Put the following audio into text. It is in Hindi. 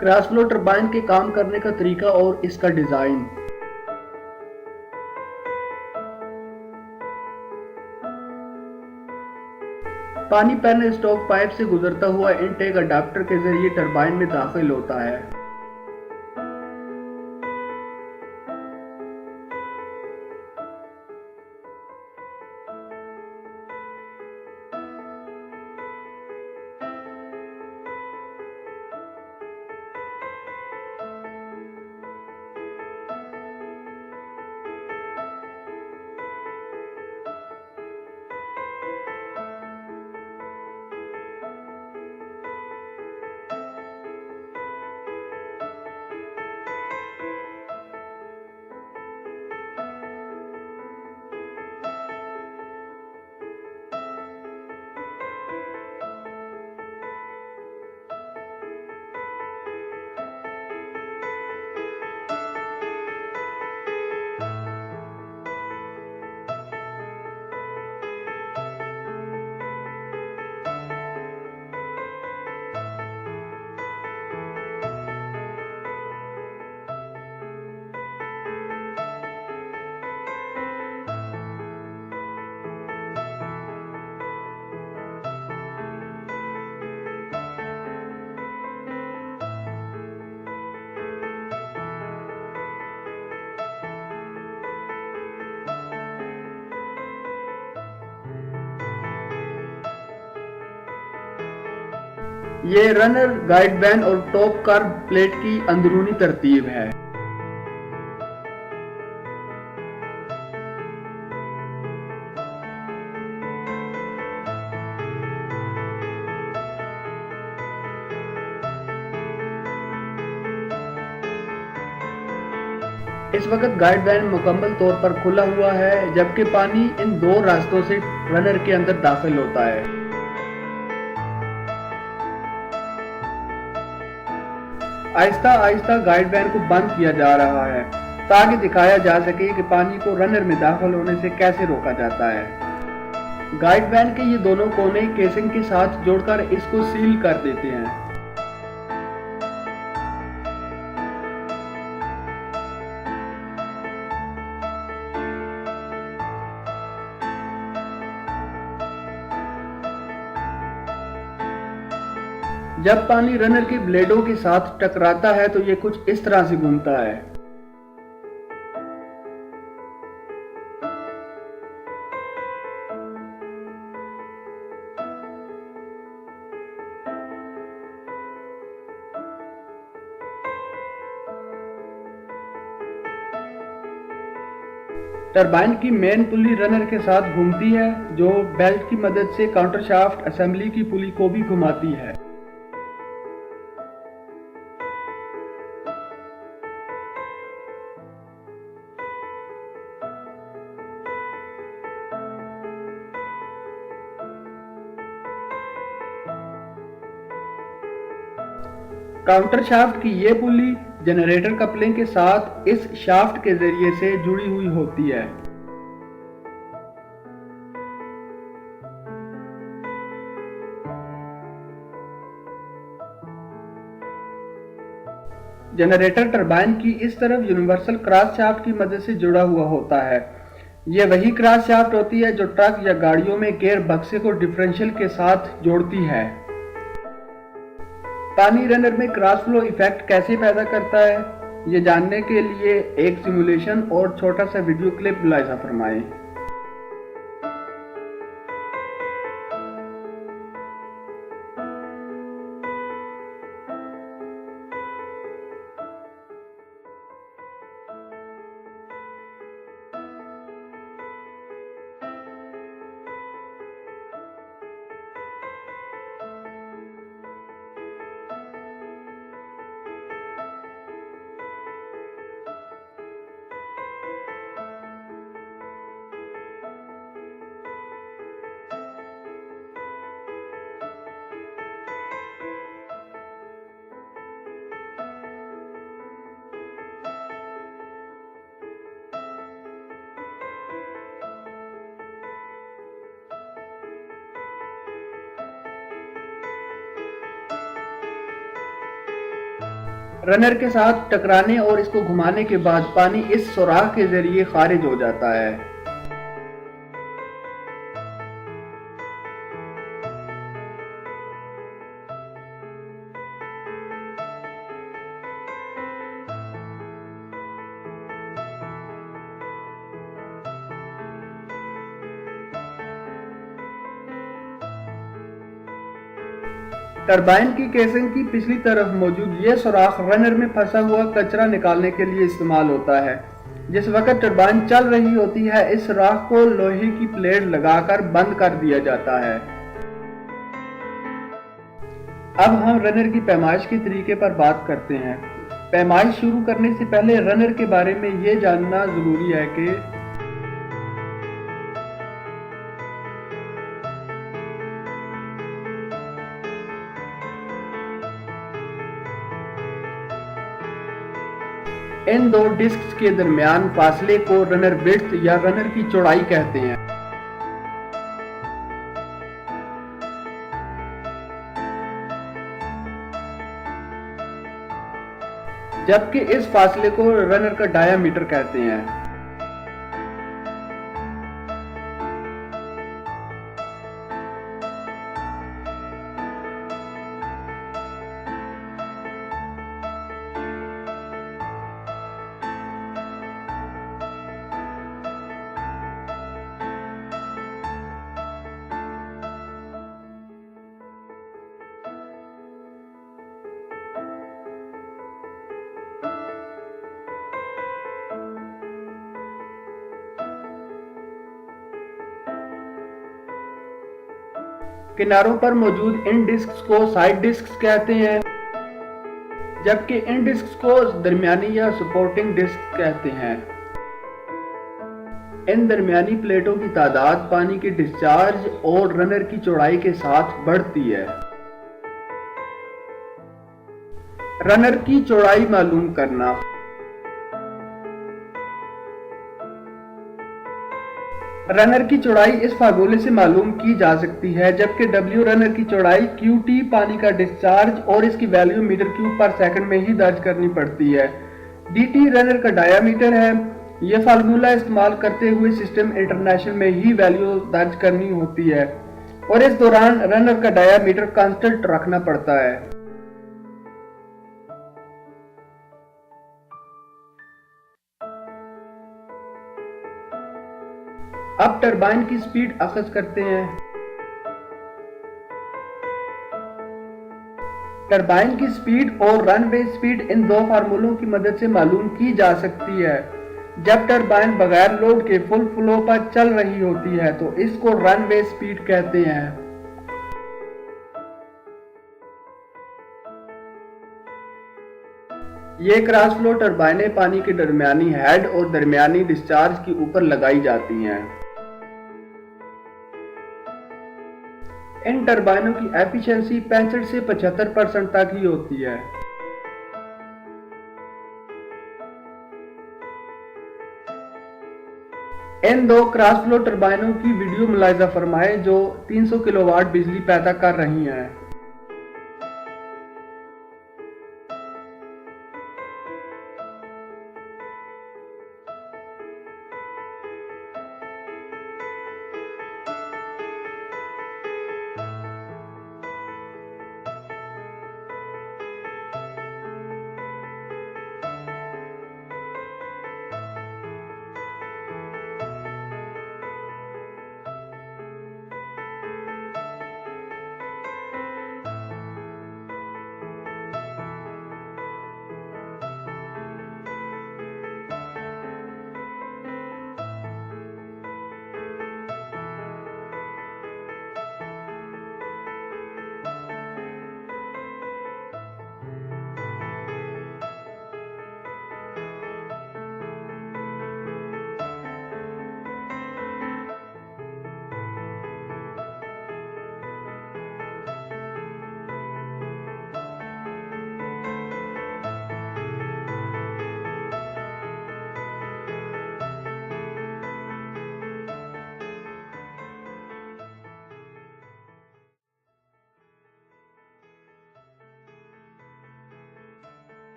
क्रॉस फ्लो टरबाइन के काम करने का तरीका और इसका डिजाइन। पानी पहले स्टोव पाइप से गुजरता हुआ इनटेक अडाप्टर के जरिए टरबाइन में दाखिल होता है। ये रनर, गाइड वैन और टॉप कार्ब प्लेट की अंदरूनी तरतीब है। इस वक्त गाइड वैन मुकम्मल तौर पर खुला हुआ है, जबकि पानी इन दो रास्तों से रनर के अंदर दाखिल होता है। आहिस्ता आहिस्ता गाइड वैन को बंद किया जा रहा है ताकि दिखाया जा सके कि पानी को रनर में दाखिल होने से कैसे रोका जाता है। गाइड वैन के ये दोनों कोने केसिंग के साथ जोड़कर इसको सील कर देते हैं। जब पानी रनर के ब्लेडों के साथ टकराता है तो ये कुछ इस तरह से घूमता है। टरबाइन की मेन पुली रनर के साथ घूमती है, जो बेल्ट की मदद से काउंटर शाफ्ट असेंबली की पुली को भी घुमाती है। काउंटर शाफ्ट की ये पुली जनरेटर कपलिंग के साथ इस शाफ्ट के जरिए से जुड़ी हुई होती है। जनरेटर टरबाइन की इस तरफ यूनिवर्सल क्रॉस शाफ्ट की मदद से जुड़ा हुआ होता है। यह वही क्रॉस शाफ्ट होती है जो ट्रक या गाड़ियों में गियर बक्से को डिफरेंशियल के साथ जोड़ती है। पानी रनर में क्रॉस फ्लो इफेक्ट कैसे पैदा करता है, ये जानने के लिए एक सिमुलेशन और छोटा सा वीडियो क्लिप मुलाहिजा फरमाएं। रनर के साथ टकराने और इसको घुमाने के बाद पानी इस सुराख के जरिए खारिज हो जाता है। टरबाइन की केसिंग की पिछली तरफ मौजूद ये सुराख रनर में फंसा हुआ कचरा निकालने के लिए इस्तेमाल होता है। जिस वक्त टरबाइन चल रही होती है, इस सुराख को लोहे की प्लेट लगाकर बंद कर दिया जाता है। अब हम रनर की पैमाइश के तरीके पर बात करते हैं। पैमाइश शुरू करने से पहले रनर के बारे में ये जानना जरूरी है कि इन दो डिस्क्स के दरमियान फासले को रनर विड्थ या रनर की चौड़ाई कहते हैं। जबकि इस फासले को रनर का डायामीटर कहते हैं। किनारों पर मौजूद इन डिस्क्स को साइड डिस्क्स कहते हैं, जबकि इन डिस्क्स को दरमियानी या सपोर्टिंग डिस्क कहते हैं। इन दरमियानी प्लेटों की तादाद पानी के डिस्चार्ज और रनर की चौड़ाई के साथ बढ़ती है। रनर की चौड़ाई मालूम करना। रनर की चौड़ाई इस फार्मूले से मालूम की जा सकती है, जबकि W रनर की चौड़ाई, QT पानी का डिस्चार्ज और इसकी वैल्यू मीटर क्यूब पर सेकंड में ही दर्ज करनी पड़ती है। DT रनर का डायामीटर है। यह फार्मूला इस्तेमाल करते हुए सिस्टम इंटरनेशनल में ही वैल्यू दर्ज करनी होती है और इस दौरान रनर का डायामीटर कांस्टेंट रखना पड़ता है। अब टरबाइन की स्पीड अखज़ करते हैं। टरबाइन की स्पीड और रनवे स्पीड इन दो फार्मूलों की मदद से मालूम की जा सकती है। जब टरबाइन बगैर लोड के फुल फ्लो पर चल रही होती है तो इसको रनवे स्पीड कहते हैं। ये क्रॉस फ्लो टरबाइनें पानी के दरमियानी हेड और दरमियानी डिस्चार्ज के ऊपर लगाई जाती हैं। इन टरबाइनों की एफिशिएंसी 65 से 75% तक ही होती है। इन दो क्रॉस फ्लो टरबाइनों की वीडियो मुलाहिजा फरमाएं जो 300 किलोवाट बिजली पैदा कर रही हैं।